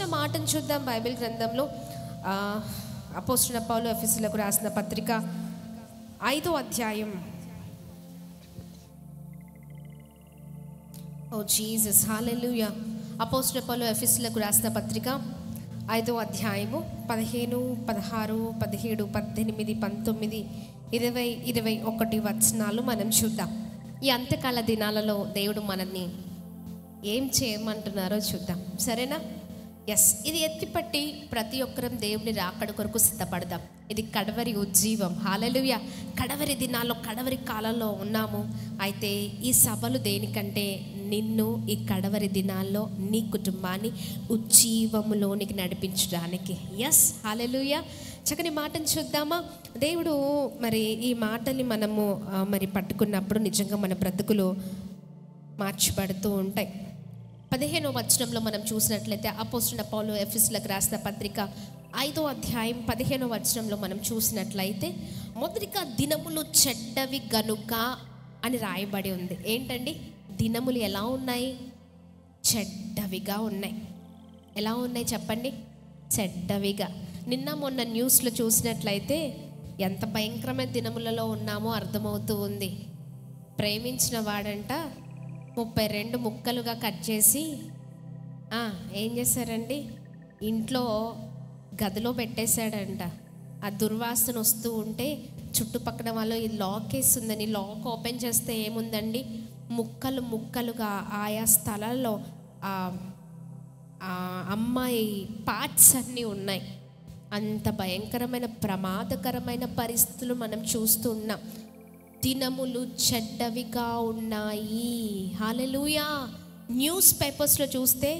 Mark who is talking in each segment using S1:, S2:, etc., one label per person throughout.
S1: చిన్న మాటను చూద్దాం బైబిల్ గ్రంథంలో. అపోస్తలుడైన పౌలు ఎఫెసీయులకు రాసిన పత్రిక 5వ అధ్యాయం. ఓ జీసస్, హల్లెలూయా. అపోస్తలుడైన పౌలు ఎఫెసీయులకు రాసిన పత్రిక 5వ అధ్యాయము 15, 16, 17, 18, 19, 20, 21 వచనాలు మనం చూద్దాం. ఈ అంత్యకాల దినాలలో దేవుడు మనల్ని ఏం చేయమంటున్నారో చూద్దాం, సరేనా? ఎస్, ఇది ఎత్తిపట్టి ప్రతి ఒక్కరం దేవుని రాకడ కొరకు సిద్ధపడదాం. ఇది కడవరి ఉజ్జీవం. హల్లెలూయా. కడవరి దినాల్లో, కడవరి కాలంలో ఉన్నాము. అయితే ఈ సభలు దేనికంటే నిన్ను ఈ కడవరి దినాల్లో నీ కుటుంబాన్ని ఉజ్జీవములోనికి నడిపించడానికి. ఎస్, హల్లెలూయా. చక్కని మాటను చూద్దామా? దేవుడు మరి ఈ మాటని మనము మరి పట్టుకున్నప్పుడు నిజంగా మన బ్రతుకులు మార్చబడుతూ ఉంటాయి. 15వ వచనంలో మనం చూసినట్లయితే అపోస్తలుడైన పౌలు ఎఫెసీయులకు రాసిన పత్రిక 5వ అధ్యాయం 15వ వచనంలో మనం చూసినట్లయితే మొదటిగా దినములు చెడ్డవి గనుక అని రాయబడి ఉంది. ఏంటండి? దినములు ఎలా ఉన్నాయి? చెడ్డవిగా ఉన్నాయి. ఎలా ఉన్నాయి చెప్పండి? చెడ్డవిగా. నిన్న మొన్న న్యూస్లో చూసినట్లయితే ఎంత భయంకరమైన దినములలో ఉన్నామో అర్థమవుతూ ఉంది. ప్రేమించిన వాడంట 32 ముక్కలుగా కట్ చేసి ఏం చేశారండి, ఇంట్లో గదిలో పెట్టేశాడంట. ఆ దుర్వాసన వస్తూ ఉంటే చుట్టుపక్కల వాళ్ళు ఈ లాక్ వేస్తుందని, లాక్ ఓపెన్ చేస్తే ఏముందండి, ముక్కలు ముక్కలుగా ఆయా స్థలాల్లో అమ్మాయి పార్ట్స్ అన్నీ ఉన్నాయి. అంత భయంకరమైన ప్రమాదకరమైన పరిస్థితులు మనం చూస్తూ ఉన్నాం. దినములు చెడ్డవిగా ఉన్నాయి. హల్లెలూయా. న్యూస్ పేపర్స్లో చూస్తే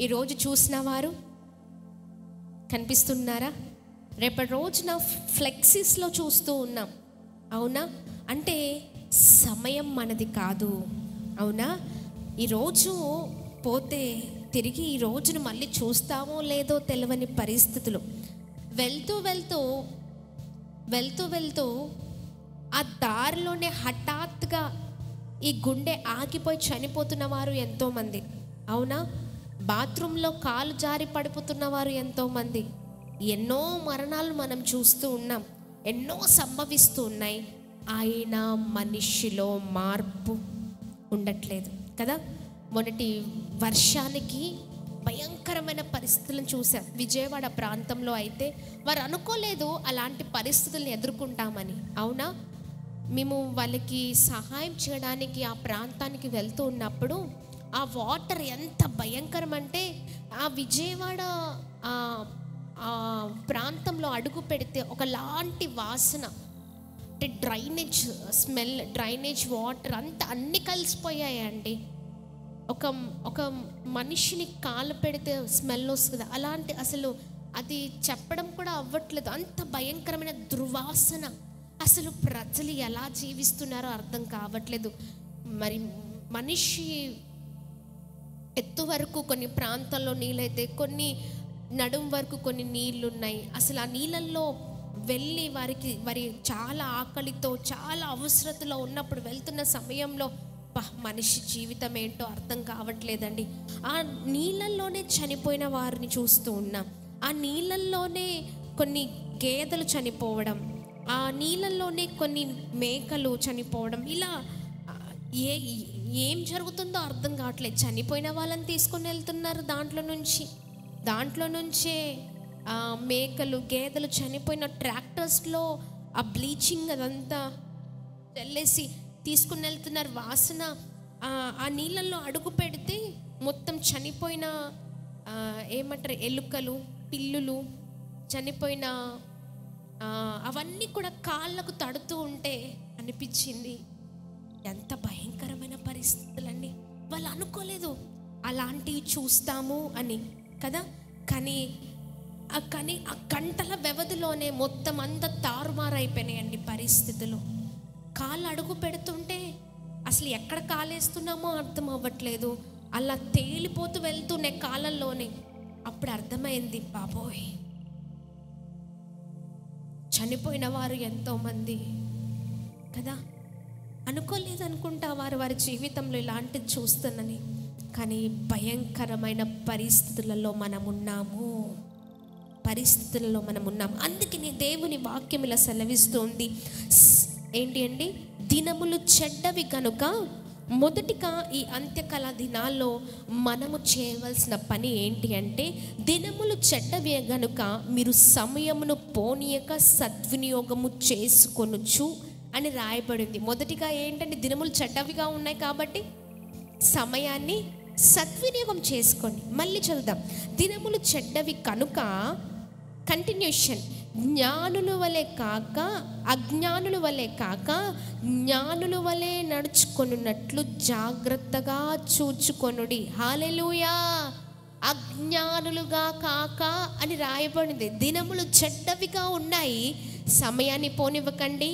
S1: ఈరోజు చూసిన వారు కనిపిస్తున్నారా? రేపటి రోజున ఫ్లెక్సీస్లో చూస్తూ ఉన్నాం. అవునా? అంటే సమయం మనది కాదు. అవునా? ఈరోజు పోతే తిరిగి ఈ రోజును మళ్ళీ చూస్తామో లేదో తెలియని పరిస్థితులు. వెళ్తూ వెళ్తూ వెళ్తూ వెళ్తూ ఆ దారిలోనే హఠాత్తుగా ఈ గుండె ఆగిపోయి చనిపోతున్న వారు ఎంతోమంది. అవునా? బాత్రూంలో కాలు జారి పడిపోతున్న వారు ఎంతోమంది. ఎన్నో మరణాలు మనం చూస్తూ ఉన్నాం. ఎన్నో సంభవిస్తూ ఉన్నాయి. అయినా మనిషిలో మార్పు ఉండట్లేదు కదా. మొన్నటి వర్షానికి భయంకరమైన పరిస్థితులను చూసాం. విజయవాడ ప్రాంతంలో అయితే వారు అనుకోలేదు అలాంటి పరిస్థితులను ఎదుర్కొంటామని. అవునా? మేము వాళ్ళకి సహాయం చేయడానికి ఆ ప్రాంతానికి వెళ్తూ ఉన్నప్పుడు ఆ వాటర్ ఎంత భయంకరం అంటే, ఆ విజయవాడ ప్రాంతంలో అడుగు పెడితే ఒకలాంటి వాసన, అంటే డ్రైనేజ్ స్మెల్, డ్రైనేజ్ వాటర్ అంతా అన్నీ కలిసిపోయాయండి. ఒక మనిషిని కాలు పెడితే స్మెల్ వస్తుంది. అలాంటి అసలు అది చెప్పడం కూడా అవ్వట్లేదు. అంత భయంకరమైన దుర్వాసన. అసలు ప్రజలు ఎలా జీవిస్తున్నారో అర్థం కావట్లేదు. మరి మనిషి ఎత్తు వరకు కొన్ని ప్రాంతాల్లో నీళ్ళైతే, కొన్ని నడుం వరకు కొన్ని నీళ్ళు ఉన్నాయి. అసలు ఆ నీళ్ళల్లో వెళ్ళి వారి చాలా ఆకలితో, చాలా అవసరతలో ఉన్నప్పుడు వెళ్తున్న సమయంలో మనిషి జీవితం ఏంటో అర్థం కావట్లేదండి. ఆ నీళ్ళల్లోనే చనిపోయిన వారిని చూస్తూ ఉన్నాం. ఆ నీళ్ళల్లోనే కొన్ని గేదెలు చనిపోవడం, ఆ నీళ్ళల్లోనే కొన్ని మేకలు చనిపోవడం, ఇలా ఏం జరుగుతుందో అర్థం కావట్లేదు. చనిపోయిన వాళ్ళని తీసుకొని వెళ్తున్నారు దాంట్లో నుంచే మేకలు, గేదెలు చనిపోయిన ట్రాక్టర్స్లో ఆ బ్లీచింగ్ అదంతా చల్లేసి తీసుకుని వెళ్తున్నారు. వాసన ఆ నీళ్ళల్లో అడుగు పెడితే మొత్తం చనిపోయిన ఏమంటారు, ఎలుకలు, పిల్లులు చనిపోయిన అవన్నీ కూడా కాళ్ళకు తడుతూ ఉంటే అనిపించింది, ఎంత భయంకరమైన పరిస్థితులండి. వాళ్ళు అనుకోలేదు అలాంటివి చూస్తాము అని కదా. కానీ ఆ గంటల వ్యవధిలోనే మొత్తం అంతా తారుమారైపోయినాయండి పరిస్థితులు. కాళ్ళు అడుగు పెడుతుంటే అసలు ఎక్కడ కాలేస్తున్నామో అర్థం అవ్వట్లేదు. అలా తేలిపోతూ వెళ్తూనే కాళ్ళల్లోనే. అప్పుడు అర్థమైంది, బాబోయ్ చనిపోయిన వారు ఎంతోమంది కదా. అనుకోలేదు అనుకుంటా వారి జీవితంలో ఇలాంటిది చూస్తానని. కానీ భయంకరమైన పరిస్థితులలో మనం ఉన్నాము. అందుకని దేవుని వాక్యం ఇలా సెలవిస్తుంది. ఏంటి అండి? దినములు చెడ్డవి కనుక మొదటిగా ఈ అంత్యకాల దినాల్లో మనము చేయవలసిన పని ఏంటి అంటే, దినములు చెడ్డవి గనుక మీరు సమయమును పోనీయక సద్వినియోగము చేసుకొనుచు అని రాయబడింది. మొదటిగా ఏంటంటే, దినములు చెడ్డవిగా ఉన్నాయి కాబట్టి సమయాన్ని సద్వినియోగం చేసుకోండి. మళ్ళీ చదువుదాం. దినములు చెడ్డవి కనుక, కంటిన్యూషన్, జ్ఞానుల వలె కాక అజ్ఞానుల వలె కాక జ్ఞానుల వలె నడుచుకొనున్నట్లు జాగ్రత్తగా చూచుకొనుడి. హల్లెలూయా. అజ్ఞానులుగా కాక అని రాయబడింది. దినములు చెడ్డవిగా ఉన్నాయి, సమయాన్ని పోనివ్వకండి,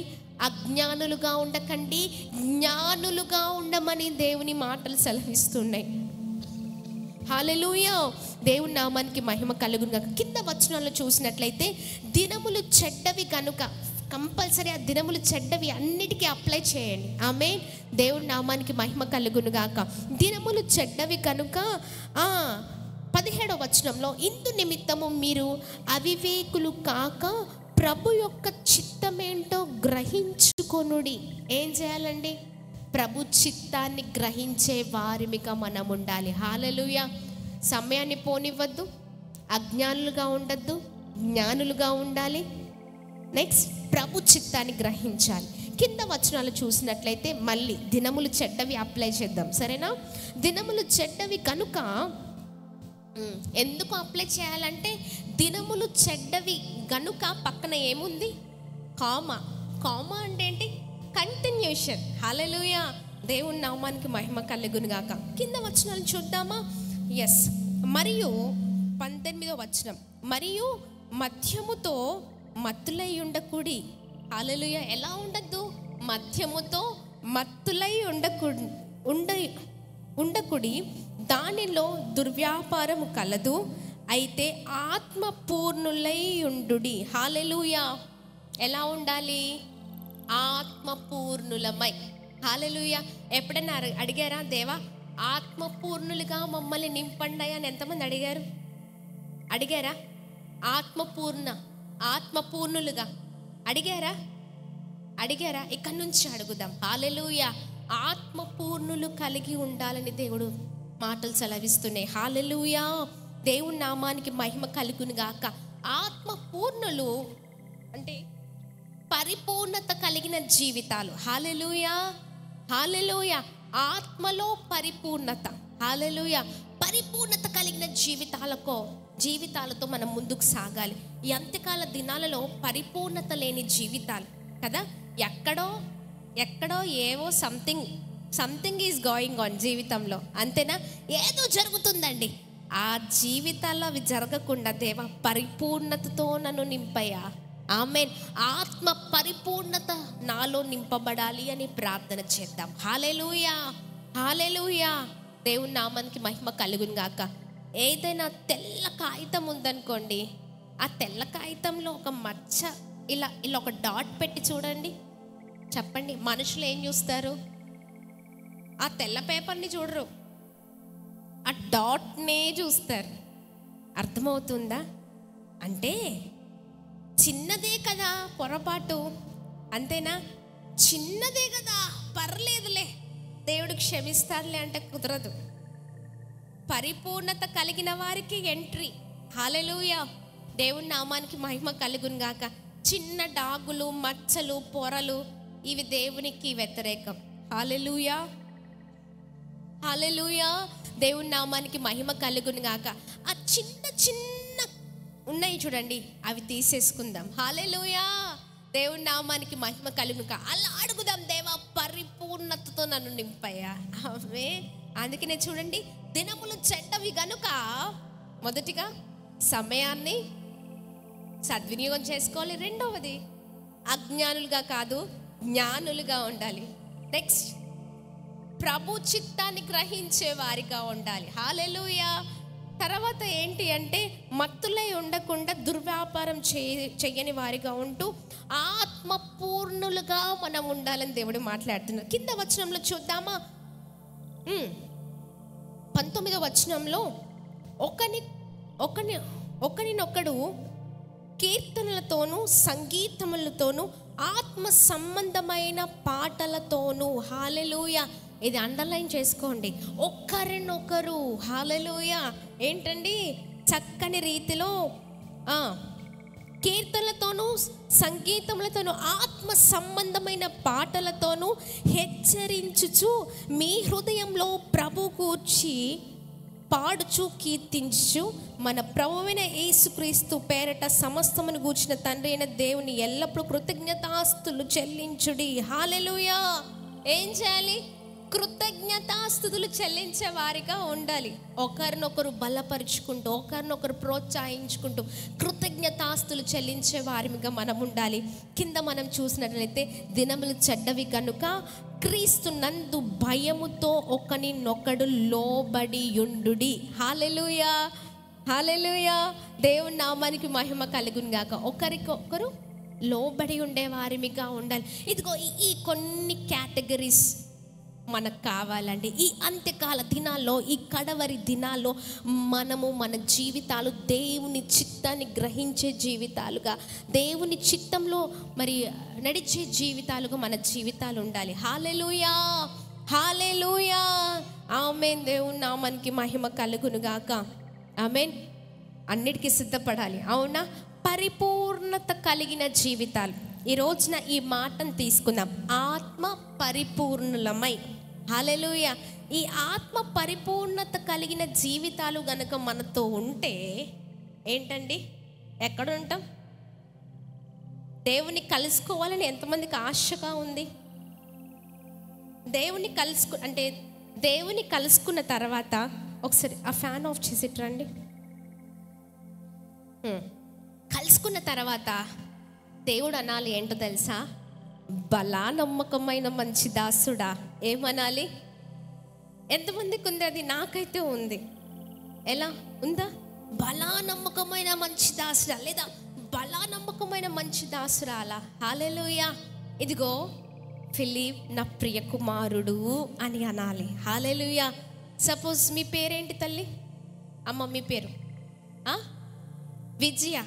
S1: అజ్ఞానులుగా ఉండకండి, జ్ఞానులుగా ఉండమని దేవుని మాటలు సెలవిస్తున్నాయి. హల్లెలూయా. దేవుని నామానికి మహిమ కలుగును గాక. కింద వచనాల్లో చూసినట్లయితే దినములు చెడ్డవి కనుక, కంపల్సరీ ఆ దినములు చెడ్డవి అన్నిటికీ అప్లై చేయండి. ఆమేన్. దేవుని నామానికి మహిమ కలుగును గాక. దినములు చెడ్డవి కనుక 17వ వచనంలో, ఇందు నిమిత్తము మీరు అవివేకులు కాక ప్రభు యొక్క చిత్తమేంటో గ్రహించుకొనుడి. ఏం చేయాలండి? ప్రభు చిత్తాన్ని గ్రహించే వారిమిగా మనం ఉండాలి. హల్లెలూయా. సమయాన్ని పోనివ్వద్దు, అజ్ఞానులుగా ఉండద్దు, జ్ఞానులుగా ఉండాలి. నెక్స్ట్, ప్రభు చిత్తాన్ని గ్రహించాలి. కింద వచనాలు చూసినట్లయితే మళ్ళీ దినములు చెడ్డవి అప్లై చేద్దాం, సరేనా? దినములు చెడ్డవి కనుక ఎందుకు అప్లై చేయాలంటే, దినములు చెడ్డవి గనుక పక్కన ఏముంది? కామా. అంటే ఏంటి? కంటిన్యూషన్. హల్లెలూయా. దేవుని నామానికి మహిమ కలుగును గాక. కింద వచనాలు చూద్దామా? ఎస్. మరియు 18వ వచనం, మరియు మద్యముతో మత్తులై ఉండకుడి. హల్లెలూయా. ఎలా ఉండద్దు? మద్యముతో మత్తులై ఉండకుడి, దానిలో దుర్వ్యాపారము కలదు, అయితే ఆత్మపూర్ణులై ఉండుడి. హల్లెలూయా. ఎలా ఉండాలి? ఆత్మపూర్ణులమై. హల్లెలూయా. ఎప్పుడైనా అడిగారా, దేవా ఆత్మపూర్ణులుగా మమ్మల్ని నింపండి అని ఎంతమంది అడిగారా? ఆత్మపూర్ణులుగా అడిగారా? ఇక్కడి నుంచి అడుగుదాం. హల్లెలూయా. ఆత్మపూర్ణులు కలిగి ఉండాలని దేవుడు మాటలు సెలవిస్తున్నాయి. హల్లెలూయా. దేవుని నామానికి మహిమ కలుగును గాక. ఆత్మపూర్ణులు అంటే పరిపూర్ణత కలిగిన జీవితాలు. హల్లెలూయా. ఆత్మలో పరిపూర్ణత. హల్లెలూయా. పరిపూర్ణత కలిగిన జీవితాలతో మనం ముందుకు సాగాలి. ఈ అంత్యకాల దినాలలో పరిపూర్ణత లేని జీవితాలు కదా, ఎక్కడో ఏవో సంథింగ్ ఈజ్ గోయింగ్ ఆన్ జీవితంలో, అంతేనా? ఏదో జరుగుతుందండి. ఆ జీవితాల్లో అవి జరగకుండా, దేవా పరిపూర్ణతతో నన్ను నింపయ్యా. ఆమేన్. ఆత్మ పరిపూర్ణత నాలో నింపబడాలి అని ప్రార్థన చేద్దాం. హల్లెలూయా. దేవుని నామానికి మహిమ కలుగును గాక. ఏదైనా తెల్ల కాగితం ఉందనుకోండి, ఆ తెల్ల కాగితంలో ఒక మచ్చ ఇలా ఒక డాట్ పెట్టి చూడండి. చెప్పండి, మనుషులు ఏం చూస్తారు? ఆ తెల్ల పేపర్ని చూడరు, ఆ డాట్నే చూస్తారు. అర్థమవుతుందా? అంటే చిన్నదే కదా పొరపాటు, అంతేనా? చిన్నదే కదా, పర్లేదులే, దేవుడు క్షమిస్తారులే అంటే కుదరదు. పరిపూర్ణత కలిగిన వారికి ఎంట్రీ. హల్లెలూయా. దేవుని నామానికి మహిమ కలుగును గాక. చిన్న డాగులు, మచ్చలు, పొరలు ఇవి దేవునికి వ్యతిరేకం. హల్లెలూయా. దేవుని నామానికి మహిమ కలుగును గాక. ఆ చిన్న ఉన్నాయి చూడండి, అవి తీసేసుకుందాం. హల్లెలూయా. దేవుని నామానికి మహిమ కలుగును గాక. అలా అడుగుదాం, దేవా పరిపూర్ణతతో నన్ను నింపయ్యా. ఆమేన్. అందుకనే చూడండి, దినములు చెడ్డవి గనుక మొదటిగా సమయాన్ని సద్వినియోగం చేసుకోవాలి. రెండవది, అజ్ఞానులుగా కాదు జ్ఞానులుగా ఉండాలి. నెక్స్ట్, ప్రభు చిత్తాన్ని గ్రహించే వారిగా ఉండాలి. హల్లెలూయా. తర్వాత ఏంటి అంటే, మత్తులై ఉండకుండా దుర్వ్యాపారం చేయని వారిగా ఉంటూ ఆత్మపూర్ణులుగా మనం ఉండాలని దేవుడు మాట్లాడుతున్నారు. కింద వచనంలో చూద్దామా? 19వ వచనంలో ఒకరినొకడు కీర్తనలతోనూ సంగీతములతోనూ ఆత్మ సంబంధమైన పాటలతోనూ. హల్లెలూయా. ఇది అండర్లైన్ చేసుకోండి. ఒకరినొకరు హల్లెలూయా ఏంటండి చక్కని రీతిలో కీర్తనలతోనూ సంగీతములతోనూ ఆత్మ సంబంధమైన పాటలతోనూ హెచ్చరించుచు మీ హృదయంలో ప్రభు గూర్చి పాడుచు కీర్తించు మన ప్రభువైన యేసుక్రీస్తు పేరట సమస్తమును గూర్చిన తండ్రి అయిన దేవుని ఎల్లప్పుడూ కృతజ్ఞతాస్తుతులు చెల్లించుడి. హల్లెలూయా. ఏం చేయాలి? కృతజ్ఞతాస్తుతులు చెల్లించే వారిగా ఉండాలి. ఒకరినొకరు బలపరుచుకుంటూ, ఒకరినొకరు ప్రోత్సహించుకుంటూ కృతజ్ఞతాస్తుతులు చెల్లించే వారిగా మనం ఉండాలి. కింద మనం చూసినట్లయితే దినములు చెడ్డవి కనుక క్రీస్తు నందు భయముతో ఒకరినొకడు లోబడి యుండుడి. హల్లెలూయా. హల్లెలూయా. దేవుని నామానికి మహిమ కలుగును గాక. ఒకరికొకరు లోబడి ఉండే వారిగా ఉండాలి. ఇదిగో ఈ కొన్ని కేటగిరీస్ మనకు కావాలండి. ఈ అంత్యకాల దినాల్లో, ఈ కడవరి దినాల్లో మనము మన జీవితాలు దేవుని చిత్తాన్ని గ్రహించే జీవితాలుగా, దేవుని చిత్తంలో మరి నడిచే జీవితాలుగా మన జీవితాలు ఉండాలి. హల్లెలూయా. హల్లెలూయా. ఆమేన్. దేవుని నామానికి మహిమ కలుగును గాక. ఆమేన్. అన్నిటికీ సిద్ధపడాలి. అవునా? పరిపూర్ణత కలిగిన జీవితాలు. ఈ రోజున ఈ మాటను తీసుకుందాం. ఆత్మ పరిపూర్ణులమై. హల్లెలూయా. ఈ ఆత్మ పరిపూర్ణత కలిగిన జీవితాలు గనక మనతో ఉంటే ఏంటండి, ఎక్కడ ఉంటాం? దేవుని కలుసుకోవాలని ఎంతమందికి ఆశగా ఉంది? దేవుని కలుసుకున్న తర్వాత ఒకసారి ఆ ఫ్యాన్ ఆఫ్ చేసి రండి. కలుసుకున్న తర్వాత దేవుడు అనాలి ఏంటో తెలుసా? బలా నమ్మకమైన మంచి దాసుడా. ఏమనాలి? ఎంతమందికి ఉంది అది? నాకైతే ఉంది. ఎలా ఉందా? బలా నమ్మకమైన మంచి దాసుడా, లేదా బలా నమ్మకమైన మంచి దాసురాలా? హల్లెలూయా. ఇదిగో ఫిలిప్ నా ప్రియ కుమారుడు అని అనాలి. హల్లెలూయా. సపోజ్ మీ పేరేంటి తల్లి? అమ్మ మీ పేరు విజయ.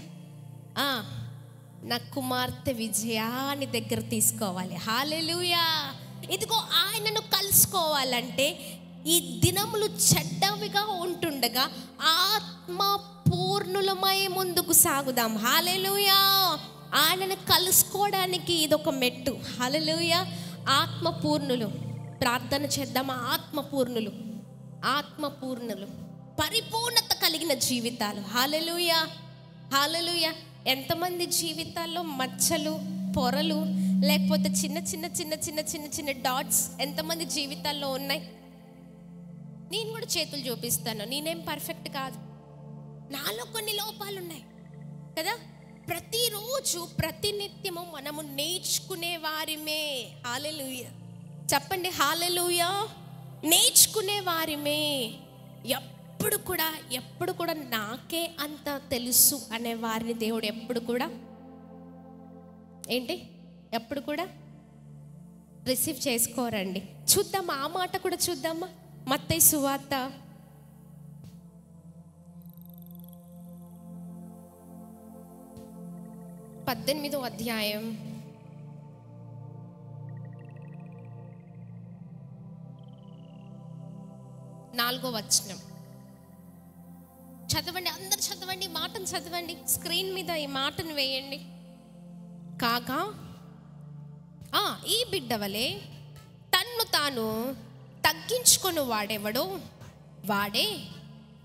S1: నా కుమార్తె విజయాన్ని దగ్గర తీసుకోవాలి. హల్లెలూయా. ఇదిగో ఆయనను కలుసుకోవాలంటే ఈ దినములు చెడ్డవిగా ఉంటుండగా ఆత్మ పూర్ణులమై ముందుకు సాగుదాం. హల్లెలూయా. ఆయనను కలుసుకోవడానికి ఇదొక మెట్టు. హల్లెలూయా. ఆత్మ పూర్ణులు. ప్రార్థన చేద్దామా? ఆత్మ పూర్ణులు, పరిపూర్ణత కలిగిన జీవితాలు. హల్లెలూయా. హల్లెలూయా. ఎంతమంది జీవితాల్లో మచ్చలు, పొరలు, లేకపోతే చిన్న చిన్న చిన్న చిన్న చిన్న చిన్న డాట్స్ ఎంతమంది జీవితాల్లో ఉన్నాయి? నేను కూడా చేతులు చూపిస్తాను. నేనేం పర్ఫెక్ట్ కాదు. నాలో కొన్ని లోపాలు ఉన్నాయి కదా. ప్రతిరోజు ప్రతినిత్యము మనము నేర్చుకునే వారిమే. హల్లెలూయా. చెప్పండి హల్లెలూయా. నేర్చుకునే వారిమే. ఎప్పుడు కూడా నాకే అంత తెలుసు అనే వారిని దేవుడు ఎప్పుడు కూడా రిసీవ్ చేసుకోరండి. చూద్దాం, ఆ మాట కూడా చూద్దామా? మత్తయి సువార్త 18వ అధ్యాయం 4వ వచనం చదవండి. అందరు చదవండి, మాటను చదవండి. స్క్రీన్ మీద ఈ మాటను వేయండి. కాగా ఈ బిడ్డ వలె తన్ను తాను తగ్గించుకొని వాడెవడో వాడే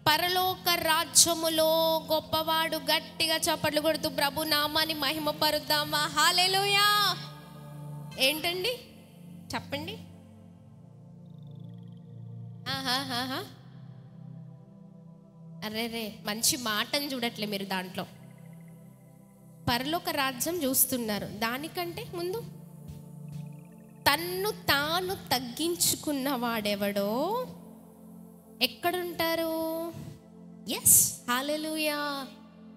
S1: పరలోక రాజ్యములో గొప్పవాడు. గట్టిగా చప్పట్లు కొడుతూ ప్రభు నామాన్ని మహిమపరుద్దామా? హల్లెలూయా. ఏంటండి చెప్పండి. అరే మంచి మాటను చూడట్లే మీరు. దాంట్లో పరలోక రాజ్యం చూస్తున్నారు. దానికంటే ముందు తన్ను తాను తగ్గించుకున్న వాడెవడో ఎక్కడుంటారు? ఎస్, హల్లెలూయా.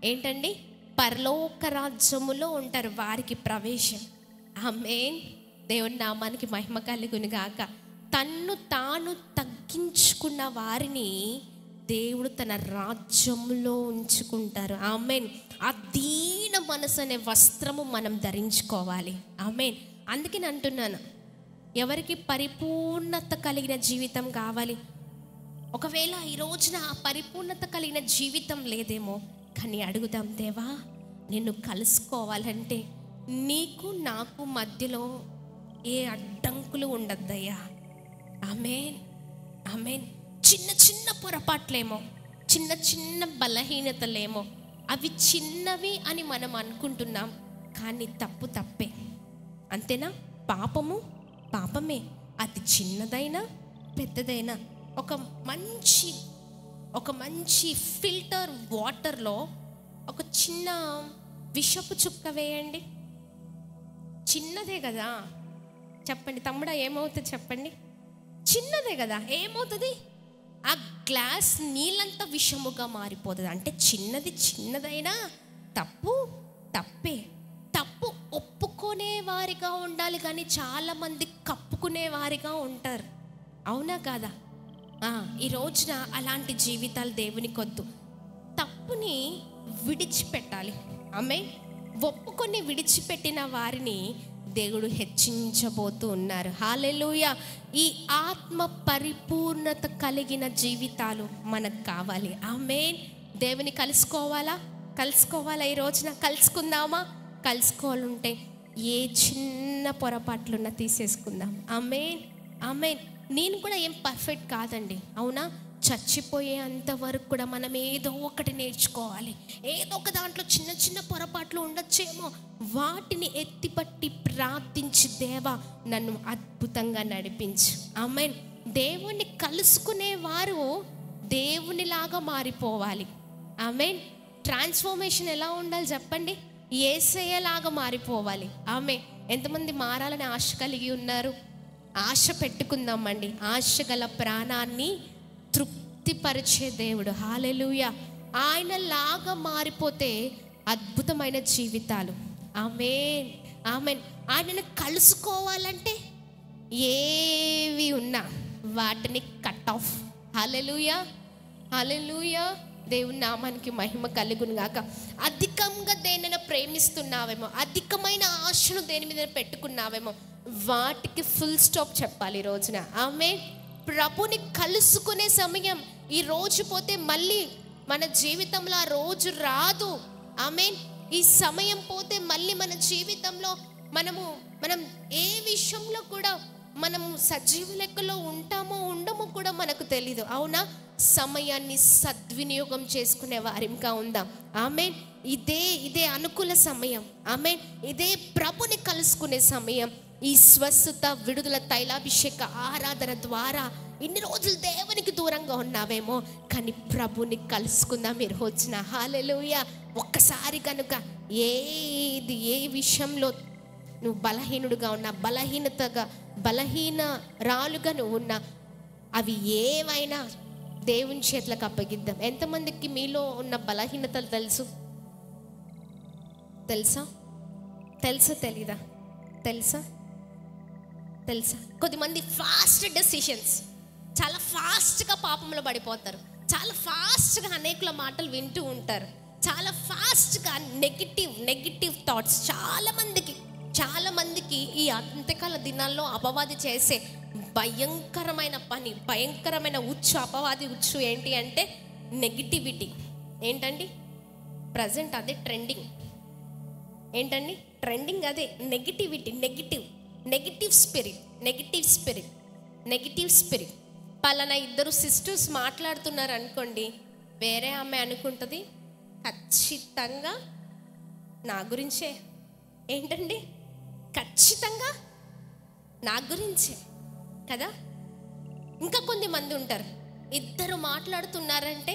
S1: ఏంటండి? పరలోక రాజ్యములో ఉంటారు. వారికి ప్రవేశం. ఆమేన్. దేవుని నామానికి మహిమ కలుగును గాక. తన్ను తాను తగ్గించుకున్న వారిని దేవుడు తన రాజ్యంలో ఉంచుకుంటారు. ఆమేన్. ఆ దీన మనసు అనే వస్త్రము మనం ధరించుకోవాలి. ఆమేన్. అందుకని అంటున్నాను, ఎవరికి పరిపూర్ణత కలిగిన జీవితం కావాలి? ఒకవేళ ఈ రోజున ఆ పరిపూర్ణత కలిగిన జీవితం లేదేమో, కానీ అడుగుదాం, దేవా నిన్ను కలుసుకోవాలంటే నీకు నాకు మధ్యలో ఏ అడ్డంకులు ఉండద్దయ్యా. ఆమేన్, ఆమేన్. చిన్న చిన్న పొరపాట్లేమో, చిన్న చిన్న బలహీనతలేమో, అవి చిన్నవి అని మనం అనుకుంటున్నాం, కానీ తప్పు తప్పే. అంతేనా? పాపము పాపమే, అది చిన్నదైనా పెద్దదైనా. ఒక మంచి ఫిల్టర్ వాటర్లో ఒక చిన్న విషపు చుక్క వేయండి, చిన్నదే కదా. చెప్పండి తమ్ముడా, ఏమవుతుంది చెప్పండి? చిన్నదే కదా, ఏమవుతుంది? ఆ గ్లాస్ నీళ్ళంతా విషముగా మారిపోతుంది. అంటే చిన్నదైనా తప్పు తప్పే. తప్పు ఒప్పుకునే వారిగా ఉండాలి, కానీ చాలామంది కప్పుకునే వారిగా ఉంటారు. అవునా కాదా? ఈ రోజున అలాంటి జీవితాలు దేవునికి వద్దు. తప్పుని విడిచిపెట్టాలి. ఆమె ఒప్పుకొని విడిచిపెట్టిన వారిని దేవుడు హెచ్చించబోతూ ఉన్నారు. హల్లెలూయా. ఈ ఆత్మ పరిపూర్ణత కలిగిన జీవితాలు మనకు కావాలి. ఆమేన్. దేవుని కలుసుకోవాలా? ఈ రోజున కలుసుకుందామా? కలుసుకోవాలంటే ఏ చిన్న పొరపాట్లున్నా తీసేసుకుందాం. ఆమేన్, ఆమేన్. నేను కూడా ఏం పర్ఫెక్ట్ కాదండి, అవునా? చచ్చిపోయే అంతవరకు కూడా మనం ఏదో ఒకటి నేర్చుకోవాలి. ఏదో ఒక దాంట్లో చిన్న చిన్న పొరపాట్లు ఉండొచ్చేమో, వాటిని ఎత్తిపట్టి ప్రార్థించి, దేవా నన్ను అద్భుతంగా నడిపించు. ఆమేన్. దేవుణ్ణి కలుసుకునే వారు దేవునిలాగా మారిపోవాలి. ఆమేన్. ట్రాన్స్ఫర్మేషన్ ఎలా ఉండాలి చెప్పండి? యేసయ్యలాగా మారిపోవాలి. ఆమేన్. ఎంతమంది మారాలని ఆశ కలిగి ఉన్నారు? ఆశ పెట్టుకుందామండి. ఆశ గల ప్రాణాన్ని తృప్తిపరిచే దేవుడు. హల్లెలూయా. ఆయనలాగా మారిపోతే అద్భుతమైన జీవితాలు. ఆమేన్, ఆమేన్. ఆయనను కలుసుకోవాలంటే ఏవి ఉన్నా వాటిని కట్ ఆఫ్. హల్లెలూయా, హల్లెలూయా. దేవుని నామానికి మహిమ కలుగును గాక. అధికంగా దేనిని ప్రేమిస్తున్నావేమో, అధికమైన ఆశను దేని మీద పెట్టుకున్నావేమో, వాటికి ఫుల్ స్టాప్ చెప్పాలి ఈ రోజున. ఆమేన్. ప్రభుని కలుసుకునే సమయం ఈ రోజు పోతే మళ్ళీ మన జీవితంలో ఆ రోజు రాదు. ఆమేన్. ఈ సమయం పోతే మళ్ళీ మన జీవితంలో మనం ఏ విషయంలో కూడా మనము సజీవ లెక్కలో ఉంటామో ఉండమో కూడా మనకు తెలీదు. అవునా? సమయాన్ని సద్వినియోగం చేసుకునే వారిగా ఉందాం. ఆమేన్. ఇదే అనుకూల సమయం. ఆమేన్. ఇదే ప్రభుని కలుసుకునే సమయం. ఈ స్వస్థత, విడుదల, తైలాభిషేక ఆరాధన ద్వారా ఇన్ని రోజులు దేవునికి దూరంగా ఉన్నావేమో, కానీ ప్రభుని కలుసుకుందాం మీరు వచ్చిన. హల్లెలూయా. ఒక్కసారి కనుక ఏ విషయంలో నువ్వు బలహీనుడుగా ఉన్నా, బలహీనరాలుగా నువ్వు ఉన్నా, అవి ఏవైనా దేవుని చేతులకు అప్పగిద్దాం. ఎంతమందికి మీలో ఉన్న బలహీనతలు తెలుసా? తెలీదా? తెలుసా? కొద్దిమంది ఫాస్ట్ డెసిషన్స్, చాలా ఫాస్ట్గా పాపంలో పడిపోతారు, చాలా ఫాస్ట్గా అనేకుల మాటలు వింటూ ఉంటారు, చాలా ఫాస్ట్గా నెగిటివ్ థాట్స్. చాలా మందికి ఈ అంత్యకాల దినాల్లో అపవాది చేసే భయంకరమైన పని, భయంకరమైన అపవాది ఏంటి అంటే నెగిటివిటీ. ఏంటండి ప్రజెంట్ అదే ట్రెండింగ్. ఏంటండి ట్రెండింగ్? అదే నెగిటివిటీ, నెగిటివ్ స్పిరిట్. పలానా ఇద్దరు సిస్టర్స్ మాట్లాడుతున్నారు అనుకోండి, వేరే ఆమె అనుకుంటుంది ఖచ్చితంగా నా గురించే. ఏంటండి? ఖచ్చితంగా నా గురించే కదా. ఇంకా కొంతమంది ఉంటారు, ఇద్దరు మాట్లాడుతున్నారంటే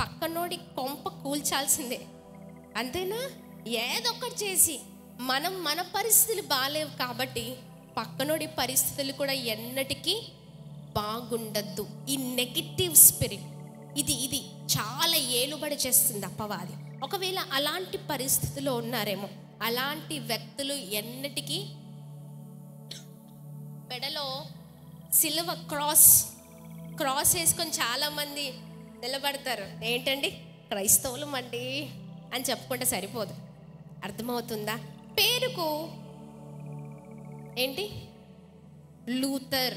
S1: పక్కనోడి కొంప కూల్చాల్సిందే. అంతేనా? ఏదొక్కటి చేసి మన పరిస్థితులు బాగాలేవు కాబట్టి పక్కనోడి పరిస్థితులు కూడా ఎన్నటికీ బాగుండద్దు. ఈ నెగిటివ్ స్పిరిట్ ఇది చాలా ఏలుబడి చేస్తుంది అపవాది. ఒకవేళ అలాంటి పరిస్థితిలో ఉన్నారేమో, అలాంటి వ్యక్తులు ఎన్నటికీ మెడలో సిలువ క్రాస్ క్రాస్ వేసుకొని చాలామంది నిలబడతారు. ఏంటండి క్రైస్తవులం అండి అని చెప్పుకుంటే సరిపోదు. అర్థమవుతుందా? పేరుకు ఏంటి లూథర్,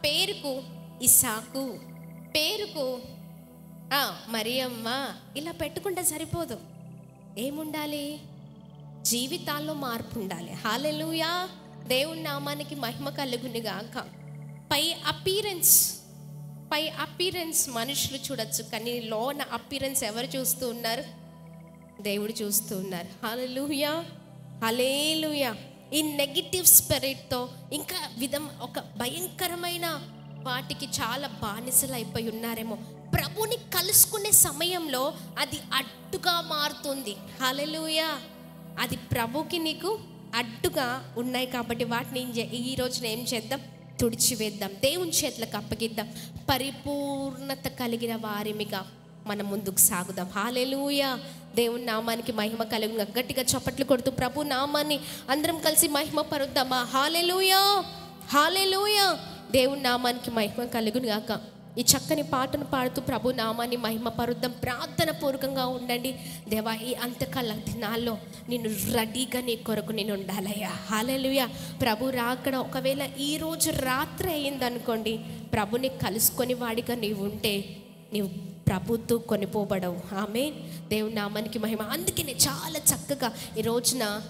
S1: పేరుకు ఇసాకు, పేరుకు మరియమ్మ, ఇలా పెట్టుకుంటే సరిపోదు. ఏముండాలి? జీవితాల్లో మార్పు ఉండాలి. హల్లెలూయా! దేవుని నామానికి మహిమ కలుగును గాక. పై అపీరెన్స్ మనుషులు చూడొచ్చు, కానీ లోన అపీరెన్స్ ఎవరు చూస్తూ ఉన్నారు? దేవుడు చూస్తూ ఉన్నారు. హల్లెలూయా, హల్లెలూయా. ఈ నెగిటివ్ స్పిరిట్తో ఇంకా ఒక భయంకరమైన వాటికి చాలా బానిసలు అయిపోయి ఉన్నారేమో. ప్రభుని కలుసుకునే సమయంలో అది అడ్డుగా మారుతుంది. హల్లెలూయా! అది ప్రభుకి నీకు అడ్డుగా ఉన్నాయి కాబట్టి వాటిని ఈ రోజున ఏం చేద్దాం? తుడిచివేద్దాం, దేవుని చేతులకు అప్పగిద్దాం. పరిపూర్ణత కలిగిన వారిమిగా మనం ముందుకు సాగుదాం. హల్లెలూయా! దేవుని నామానికి మహిమ కలుగును. గట్టిగా చప్పట్లు కొడుతూ ప్రభు నామాన్ని అందరం కలిసి మహిమ పరుద్దామా? హల్లెలూయా, హల్లెలూయా. దేవుని నామానికి మహిమ కలుగును గాక. ఈ చక్కని పాటను పాడుతూ ప్రభు నామాన్ని మహిమ పరుద్దాం. ప్రార్థన పూర్వకంగా ఉండండి. దేవా, ఈ అంత్యకాల దినాల్లో నేను రెడీగా నీ కొరకు నేను ఉండాలయ్యా. హల్లెలూయా. ప్రభు రాకడ ఒకవేళ ఈరోజు రాత్రి అయిందనుకోండి, ప్రభుని కలుసుకొని వాడిగా నీవు ఉంటే నీవు ప్రభుతో కొనిపోబడవు. ఆమేన్. దేవుని నామానికి మహిమ. అందుకనే చాలా చక్కగా ఈ రోజున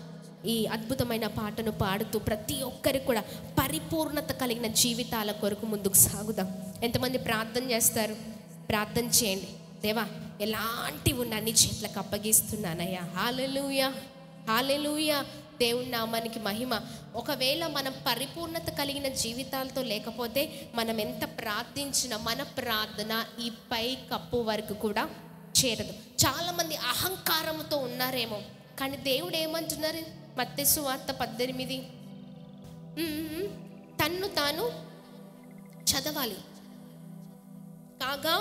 S1: ఈ అద్భుతమైన పాటను పాడుతూ ప్రతి ఒక్కరికి కూడా పరిపూర్ణత కలిగిన జీవితాల కొరకు ముందుకు సాగుదాం. ఎంతమంది ప్రార్థన చేస్తారు? ప్రార్థన చేయండి. దేవా, ఎలాంటివి ఉన్న అన్ని చేతులకు అప్పగిస్తున్నానయ్యా. హల్లెలూయా, హల్లెలూయా. దేవుని నామానికి మహిమ. ఒకవేళ మనం పరిపూర్ణత కలిగిన జీవితాలతో లేకపోతే మనం ఎంత ప్రార్థించినా మన ప్రార్థన ఈ పై కప్పు వరకు కూడా చేరదు. చాలామంది అహంకారంతో ఉన్నారేమో, కానీ దేవుడు ఏమంటున్నారు? మత్తయి సువార్త 18 తన్ను తాను చదవాలి కాగా,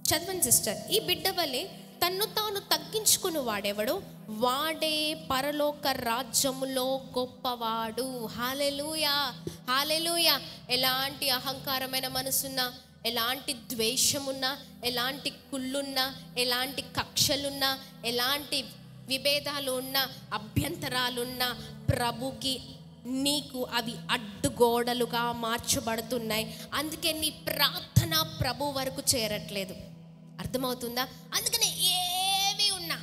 S1: చదవండి సిస్టర్. ఈ బిడ్డ వల్లే తన్ను తాను తగ్గించుకుని వాడెవడు వాడే పరలోక రాజ్యములో గొప్పవాడు. హల్లెలూయా, హల్లెలూయా. ఎలాంటి అహంకారమైన మనసున్నా, ఎలాంటి ద్వేషమున్నా, ఎలాంటి కుళ్ళున్నా, ఎలాంటి కక్షలున్నా, ఎలాంటి విభేదాలు ఉన్నా, అభ్యంతరాలున్నా, ప్రభుకి నీకు అవి అడ్డుగోడలుగా మార్చబడుతున్నాయి. అందుకే నీ ప్రార్థన ప్రభు వరకు చేరట్లేదు. అర్థమవుతుందా? అందుకనే ఏవి ఉన్నా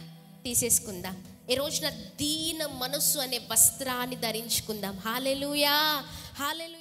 S1: తీసేసుకుందాం. ఈ రోజున దీన మనస్సు అనే వస్త్రాన్ని ధరించుకుందాం. హల్లెలూయా, హల్లెలూయా.